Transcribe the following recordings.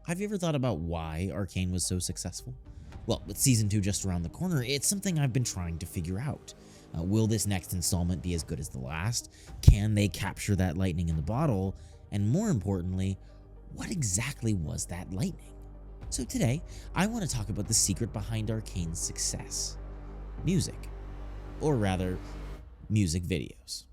Have you ever thought about why Arcane was so successful? Well, with Season 2 just around the corner, it's something I've been trying to figure out. Will this next installment be as good as the last? Can they capture that lightning in the bottle? And more importantly, what exactly was that lightning? So today, I want to talk about the secret behind Arcane's success. Music. Or rather, music videos.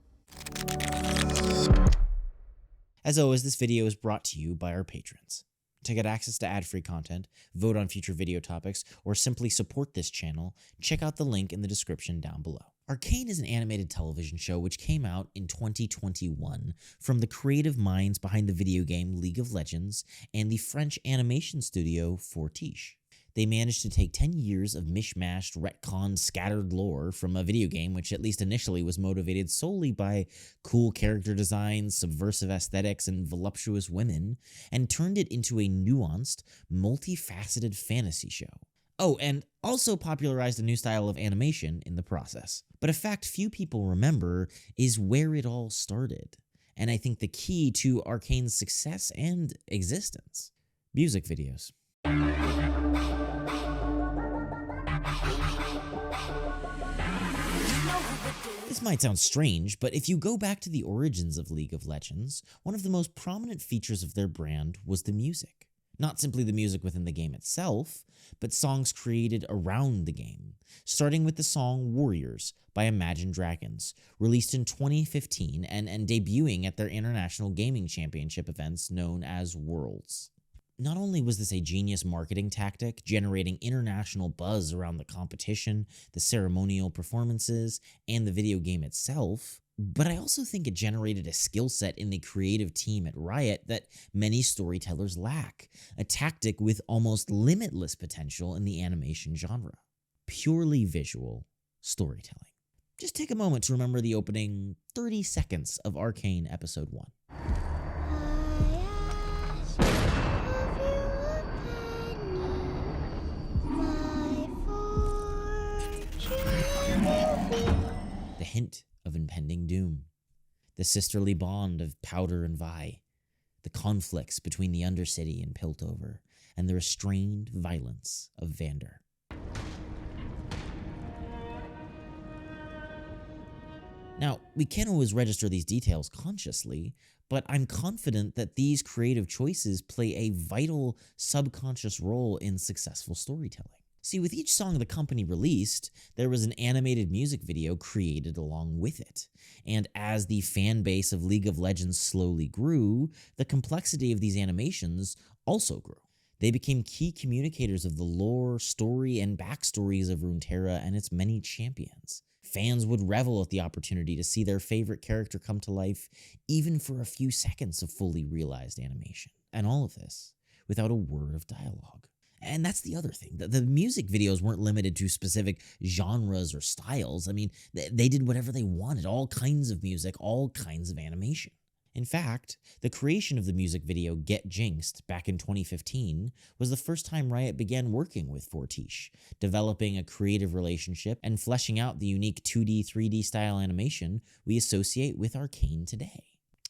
As always, this video is brought to you by our patrons. To get access to ad-free content, vote on future video topics, or simply support this channel, check out the link in the description down below. Arcane is an animated television show which came out in 2021 from the creative minds behind the video game League of Legends and the French animation studio Fortiche. They managed to take 10 years of mishmashed, retconned, scattered lore from a video game which at least initially was motivated solely by cool character designs, subversive aesthetics, and voluptuous women, and turned it into a nuanced, multifaceted fantasy show. Oh, and also popularized a new style of animation in the process. But a fact few people remember is where it all started, and I think the key to Arcane's success and existence: music videos. This might sound strange, but if you go back to the origins of League of Legends, one of the most prominent features of their brand was the music. Not simply the music within the game itself, but songs created around the game, starting with the song Warriors by Imagine Dragons, released in 2015 and debuting at their International Gaming Championship events known as Worlds. Not only was this a genius marketing tactic, generating international buzz around the competition, the ceremonial performances, and the video game itself, but I also think it generated a skill set in the creative team at Riot that many storytellers lack, a tactic with almost limitless potential in the animation genre: purely visual storytelling. Just take a moment to remember the opening 30 seconds of Arcane Episode 1. The hint of impending doom, the sisterly bond of Powder and Vi, the conflicts between the Undercity and Piltover, and the restrained violence of Vander. Now, we can't always register these details consciously, but I'm confident that these creative choices play a vital subconscious role in successful storytelling. See, with each song the company released, there was an animated music video created along with it. And as the fan base of League of Legends slowly grew, the complexity of these animations also grew. They became key communicators of the lore, story, and backstories of Runeterra and its many champions. Fans would revel at the opportunity to see their favorite character come to life, even for a few seconds of fully realized animation. And all of this without a word of dialogue. And that's the other thing. The music videos weren't limited to specific genres or styles. I mean, they did whatever they wanted, all kinds of music, all kinds of animation. In fact, the creation of the music video Get Jinxed back in 2015 was the first time Riot began working with Fortiche, developing a creative relationship and fleshing out the unique 2D, 3D style animation we associate with Arcane today.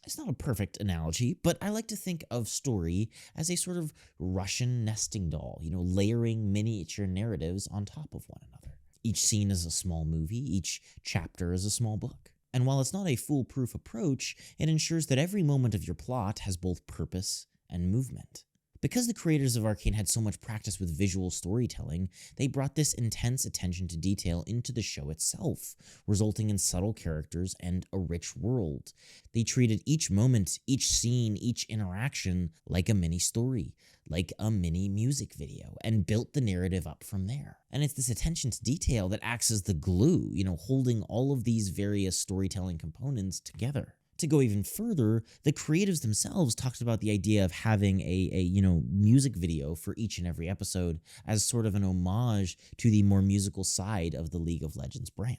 It's not a perfect analogy, but I like to think of story as a sort of Russian nesting doll, layering miniature narratives on top of one another. Each scene is a small movie, each chapter is a small book. And while it's not a foolproof approach, it ensures that every moment of your plot has both purpose and movement. Because the creators of Arcane had so much practice with visual storytelling, they brought this intense attention to detail into the show itself, resulting in subtle characters and a rich world. They treated each moment, each scene, each interaction like a mini story, like a mini music video, and built the narrative up from there. And it's this attention to detail that acts as the glue, holding all of these various storytelling components together. To go even further, the creatives themselves talked about the idea of having a music video for each and every episode as sort of an homage to the more musical side of the League of Legends brand.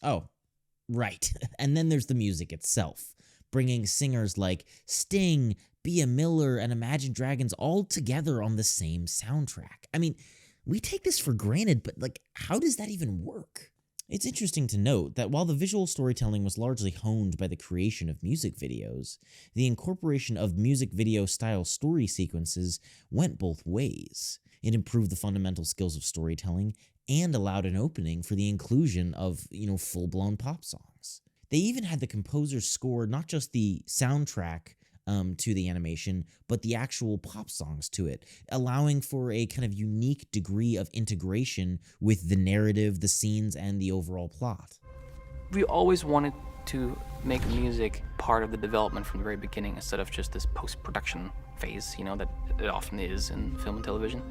Oh, right. And then there's the music itself, bringing singers like Sting, Bia Miller, and Imagine Dragons all together on the same soundtrack. I mean, we take this for granted, but how does that even work? It's interesting to note that while the visual storytelling was largely honed by the creation of music videos, the incorporation of music video style story sequences went both ways. It improved the fundamental skills of storytelling and allowed an opening for the inclusion of, full-blown pop songs. They even had the composers score not just the soundtrack to the animation, but the actual pop songs to it, allowing for a kind of unique degree of integration with the narrative, the scenes, and the overall plot. We always wanted to make music part of the development from the very beginning instead of just this post-production phase, that it often is in film and television.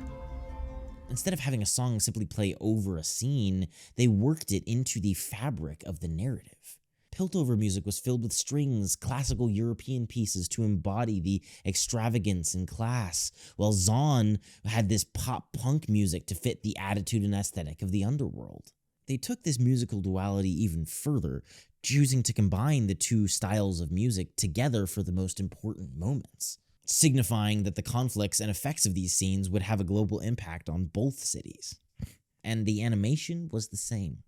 Instead of having a song simply play over a scene, they worked it into the fabric of the narrative. Piltover music was filled with strings, classical European pieces to embody the extravagance and class, while Zaun had this pop-punk music to fit the attitude and aesthetic of the underworld. They took this musical duality even further, choosing to combine the two styles of music together for the most important moments, signifying that the conflicts and effects of these scenes would have a global impact on both cities. And the animation was the same.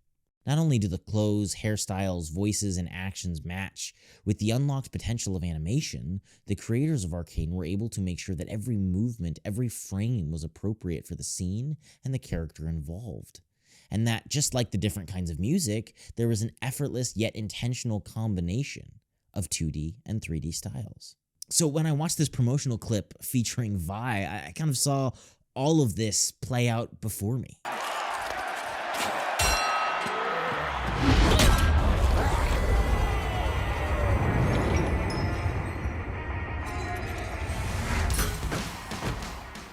Not only do the clothes, hairstyles, voices, and actions match with the unlocked potential of animation, the creators of Arcane were able to make sure that every movement, every frame was appropriate for the scene and the character involved. And that, just like the different kinds of music, there was an effortless yet intentional combination of 2D and 3D styles. So when I watched this promotional clip featuring Vi, I kind of saw all of this play out before me.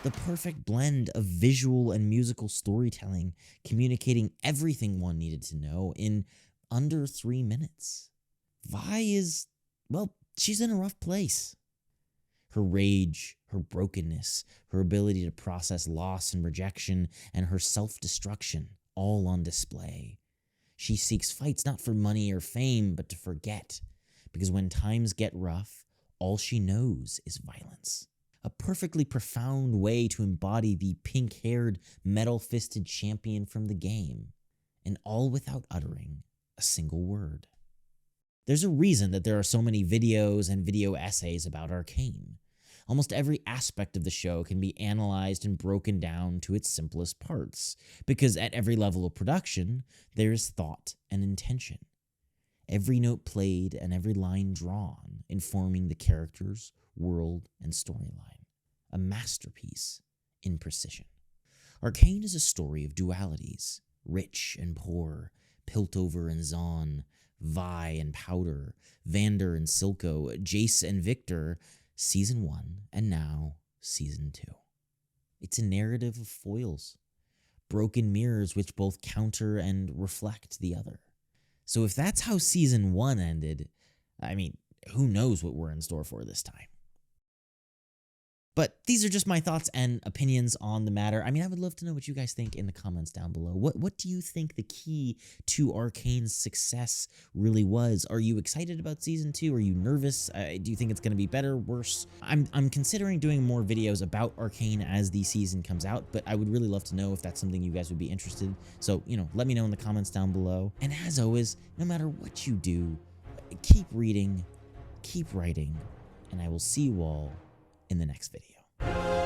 The perfect blend of visual and musical storytelling, communicating everything one needed to know in under 3 minutes. Vi is, she's in a rough place. Her rage, her brokenness, her ability to process loss and rejection, and her self-destruction, all on display. She seeks fights not for money or fame, but to forget, because when times get rough, all she knows is violence. A perfectly profound way to embody the pink-haired, metal-fisted champion from the game, and all without uttering a single word. There's a reason that there are so many videos and video essays about Arcane. Almost every aspect of the show can be analyzed and broken down to its simplest parts, because at every level of production, there is thought and intention. Every note played and every line drawn, informing the characters, world, and storyline. A masterpiece in precision. Arcane is a story of dualities, rich and poor, Piltover and Zaun, Vi and Powder, Vander and Silco, Jace and Victor, Season 1, and now Season 2. It's a narrative of foils, broken mirrors which both counter and reflect the other. So if that's how Season 1 ended, who knows what we're in store for this time. But these are just my thoughts and opinions on the matter. I would love to know what you guys think in the comments down below. What do you think the key to Arcane's success really was? Are you excited about Season 2? Are you nervous? Do you think it's going to be better, worse? I'm considering doing more videos about Arcane as the season comes out, but I would really love to know if that's something you guys would be interested in. So, let me know in the comments down below. And as always, no matter what you do, keep reading, keep writing, and I will see you all in the next video.